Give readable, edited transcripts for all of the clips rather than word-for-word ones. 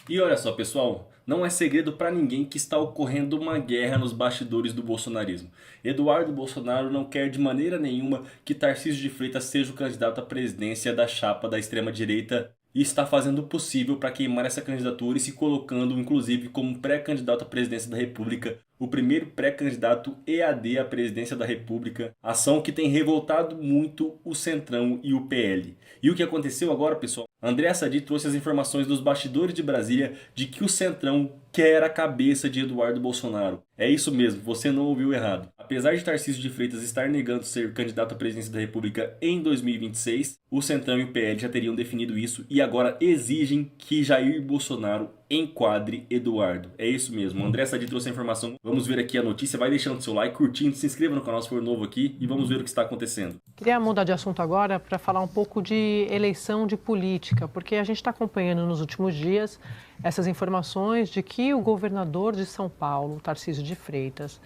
E olha só, pessoal, não é segredo para ninguém que está ocorrendo uma guerra nos bastidores do bolsonarismo. Eduardo Bolsonaro não quer de maneira nenhuma que Tarcísio de Freitas seja o candidato à presidência da chapa da extrema-direita e está fazendo o possível para queimar essa candidatura e se colocando, inclusive, como pré-candidato à presidência da República, o primeiro pré-candidato EAD à presidência da República, ação que tem revoltado muito o Centrão e o PL. E o que aconteceu agora, pessoal? André Sadi trouxe as informações dos bastidores de Brasília de que o Centrão quer a cabeça de Eduardo Bolsonaro. É isso mesmo, você não ouviu errado. Apesar de Tarcísio de Freitas estar negando ser candidato à presidência da República em 2026, o Centrão e o PL já teriam definido isso e agora exigem que Jair Bolsonaro enquadre Eduardo. É isso mesmo, o André Sadi trouxe a informação. Vamos ver aqui a notícia, vai deixando seu like, curtindo, se inscreva no canal se for novo aqui e vamos ver o que está acontecendo. Queria mudar de assunto agora para falar um pouco de eleição de política, porque a gente está acompanhando nos últimos dias essas informações de que o governador de São Paulo, Tarcísio de Freitas,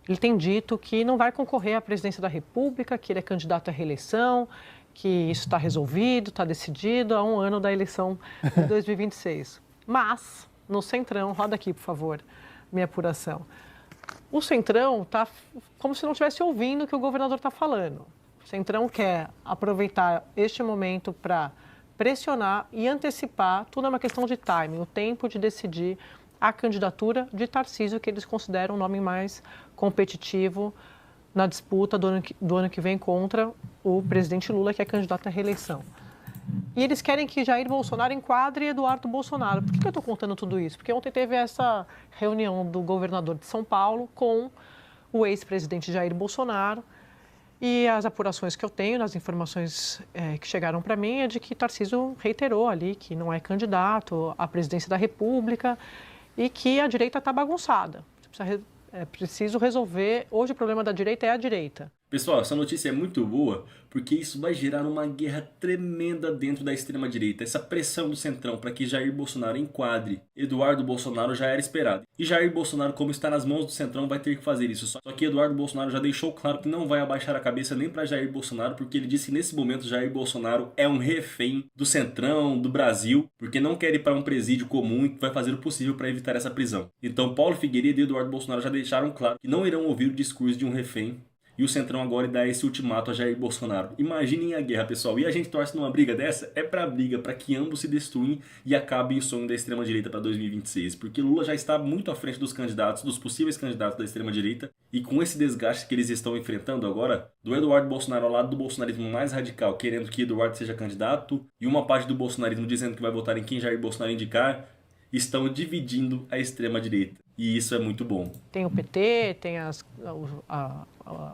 ele tem dito que não vai concorrer à presidência da República, que ele é candidato à reeleição, que isso está resolvido, está decidido há um ano da eleição de 2026. Mas, no Centrão, roda aqui, por favor, minha apuração. O Centrão está como se não estivesse ouvindo o que o governador está falando. O Centrão quer aproveitar este momento para pressionar e antecipar, tudo é uma questão de timing, o tempo de decidir a candidatura de Tarcísio, que eles consideram o nome mais competitivo na disputa do ano que vem contra o presidente Lula, que é candidato à reeleição. E eles querem que Jair Bolsonaro enquadre Eduardo Bolsonaro. Por que eu estou contando tudo isso? Porque ontem teve essa reunião do governador de São Paulo com o ex-presidente Jair Bolsonaro. E as apurações que eu tenho, nas informações que chegaram para mim, é de que Tarcísio reiterou ali que não é candidato à presidência da República e que a direita está bagunçada. É preciso resolver. Hoje o problema da direita é a direita. Pessoal, essa notícia é muito boa porque isso vai gerar uma guerra tremenda dentro da extrema-direita. Essa pressão do Centrão para que Jair Bolsonaro enquadre Eduardo Bolsonaro já era esperado. E Jair Bolsonaro, como está nas mãos do Centrão, vai ter que fazer isso. Só que Eduardo Bolsonaro já deixou claro que não vai abaixar a cabeça nem para Jair Bolsonaro, porque ele disse que nesse momento Jair Bolsonaro é um refém do Centrão, do Brasil, porque não quer ir para um presídio comum e vai fazer o possível para evitar essa prisão. Então Paulo Figueiredo e Eduardo Bolsonaro já deixaram claro que não irão ouvir o discurso de um refém. E o Centrão agora dá esse ultimato a Jair Bolsonaro. Imaginem a guerra, pessoal. E a gente torce numa briga dessa? É pra briga, para que ambos se destruem e acabem o sonho da extrema-direita para 2026. Porque Lula já está muito à frente dos candidatos, dos possíveis candidatos da extrema-direita. E com esse desgaste que eles estão enfrentando agora, do Eduardo Bolsonaro ao lado do bolsonarismo mais radical, querendo que Eduardo seja candidato, e uma parte do bolsonarismo dizendo que vai votar em quem Jair Bolsonaro indicar, estão dividindo a extrema-direita. E isso é muito bom. Tem o PT, tem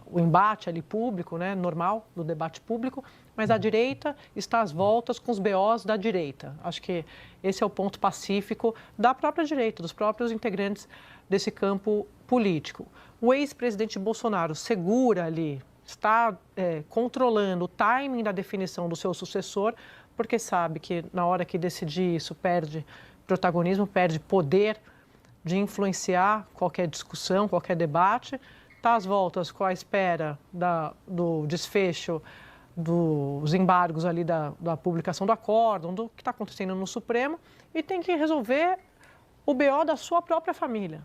o embate ali público, né, normal, do debate público, mas a direita está às voltas com os BOs da direita. Acho que esse é o ponto pacífico da própria direita, dos próprios integrantes desse campo político. O ex-presidente Bolsonaro segura ali, está controlando o timing da definição do seu sucessor, porque sabe que na hora que decidir isso perde protagonismo, perde poder de influenciar qualquer discussão, qualquer debate, está às voltas com a espera do desfecho dos embargos ali da publicação do acórdão, do que está acontecendo no Supremo, e tem que resolver o BO da sua própria família,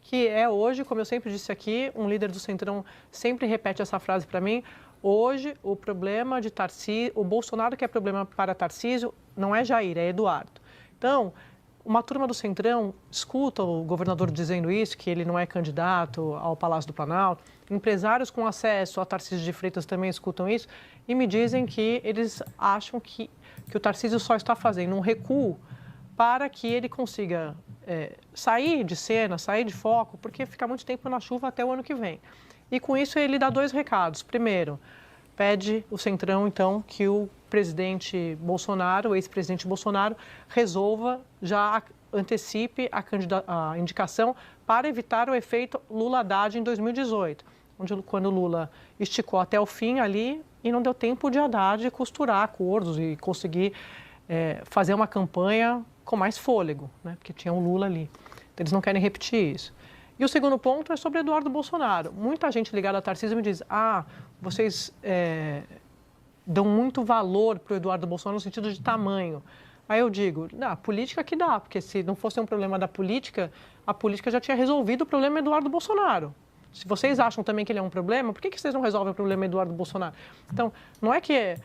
que é hoje, como eu sempre disse aqui, um líder do Centrão sempre repete essa frase para mim, hoje o problema de Tarcísio, o Bolsonaro que é problema para Tarcísio, não é Jair, é Eduardo. Então, uma turma do Centrão escuta o governador dizendo isso, que ele não é candidato ao Palácio do Planalto. Empresários com acesso a Tarcísio de Freitas também escutam isso e me dizem que eles acham que o Tarcísio só está fazendo um recuo para que ele consiga sair de cena, sair de foco, porque fica muito tempo na chuva até o ano que vem. E com isso ele dá dois recados. Primeiro, pede o Centrão, então, que o presidente Bolsonaro, o ex-presidente Bolsonaro, resolva, já antecipe a indicação para evitar o efeito Lula-Haddad em 2018, quando Lula esticou até o fim ali e não deu tempo de Haddad costurar acordos e conseguir fazer uma campanha com mais fôlego, né? Porque tinha um Lula ali. Então, eles não querem repetir isso. E o segundo ponto é sobre Eduardo Bolsonaro. Muita gente ligada a Tarcísio me diz, vocês dão muito valor para o Eduardo Bolsonaro no sentido de tamanho. Aí eu digo, a política que dá, porque se não fosse um problema da política, a política já tinha resolvido o problema Eduardo Bolsonaro. Se vocês acham também que ele é um problema, por que vocês não resolvem o problema Eduardo Bolsonaro? Então, não é que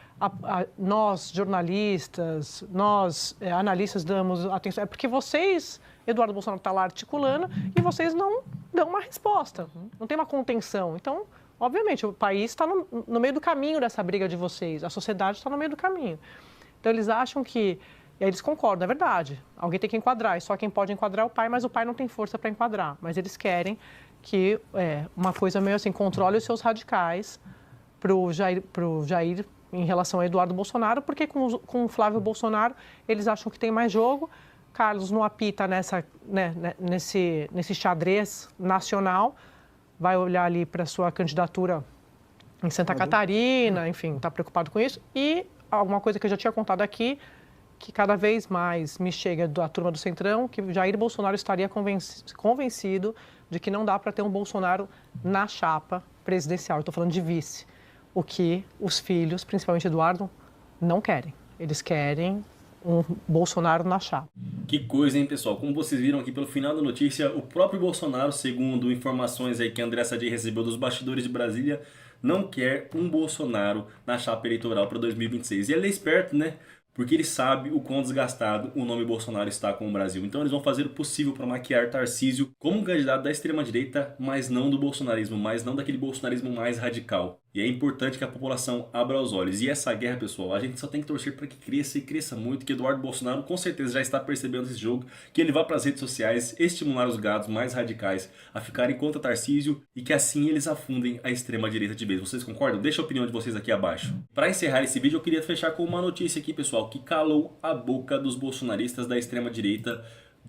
nós, jornalistas, nós, analistas, damos atenção, é porque vocês, Eduardo Bolsonaro está lá articulando e vocês não dão uma resposta, não tem uma contenção. Então, obviamente, o país está no meio do caminho dessa briga de vocês, a sociedade está no meio do caminho. Então, eles acham que, e aí eles concordam, é verdade, alguém tem que enquadrar, e só quem pode enquadrar é o pai, mas o pai não tem força para enquadrar, mas eles querem que uma coisa meio assim, controle os seus radicais para o Jair em relação a Eduardo Bolsonaro, porque com o Flávio Bolsonaro eles acham que tem mais jogo. Carlos não apita nesse xadrez nacional, vai olhar ali para a sua candidatura em Santa Catarina, enfim, está preocupado com isso. E alguma coisa que eu já tinha contado aqui, que cada vez mais me chega da turma do Centrão, que Jair Bolsonaro estaria convencido de que não dá para ter um Bolsonaro na chapa presidencial. Estou falando de vice. O que os filhos, principalmente Eduardo, não querem. Eles querem um Bolsonaro na chapa. Que coisa, hein, pessoal? Como vocês viram aqui pelo final da notícia, o próprio Bolsonaro, segundo informações aí que a André Sadi recebeu dos bastidores de Brasília, não quer um Bolsonaro na chapa eleitoral para 2026. E ele é esperto, né? Porque ele sabe o quão desgastado o nome Bolsonaro está com o Brasil. Então eles vão fazer o possível para maquiar Tarcísio como um candidato da extrema-direita, mas não do bolsonarismo, mas não daquele bolsonarismo mais radical. E é importante que a população abra os olhos. E essa guerra, pessoal, a gente só tem que torcer para que cresça e cresça muito, que Eduardo Bolsonaro com certeza já está percebendo esse jogo, que ele vá para as redes sociais estimular os gados mais radicais a ficarem contra Tarcísio e que assim eles afundem a extrema-direita de vez. Vocês concordam? Deixa a opinião de vocês aqui abaixo. Para encerrar esse vídeo, eu queria fechar com uma notícia aqui, pessoal, que calou a boca dos bolsonaristas da extrema-direita,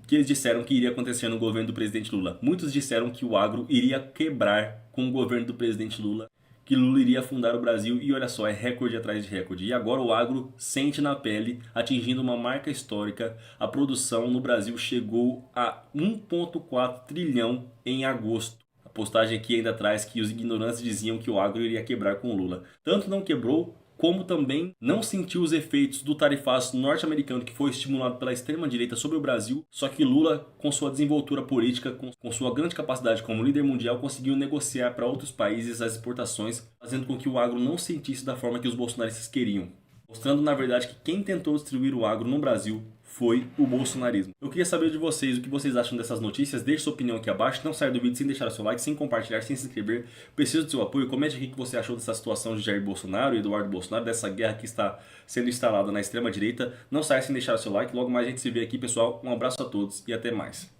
que eles disseram que iria acontecer no governo do presidente Lula. Muitos disseram que o agro iria quebrar com o governo do presidente Lula, que Lula iria afundar o Brasil, e olha só, é recorde atrás de recorde. E agora o agro sente na pele, atingindo uma marca histórica. A produção no Brasil chegou a 1,4 trilhão em agosto. A postagem aqui ainda traz que os ignorantes diziam que o agro iria quebrar com o Lula. Tanto não quebrou, como também não sentiu os efeitos do tarifaço norte-americano que foi estimulado pela extrema-direita sobre o Brasil, só que Lula, com sua desenvoltura política, com sua grande capacidade como líder mundial, conseguiu negociar para outros países as exportações, fazendo com que o agro não sentisse da forma que os bolsonaristas queriam. Mostrando, na verdade, que quem tentou destruir o agro no Brasil foi o bolsonarismo. Eu queria saber de vocês o que vocês acham dessas notícias. Deixe sua opinião aqui abaixo. Não saia do vídeo sem deixar o seu like, sem compartilhar, sem se inscrever. Preciso do seu apoio. Comente aqui o que você achou dessa situação de Jair Bolsonaro e Eduardo Bolsonaro, dessa guerra que está sendo instalada na extrema-direita. Não saia sem deixar o seu like. Logo mais a gente se vê aqui, pessoal. Um abraço a todos e até mais.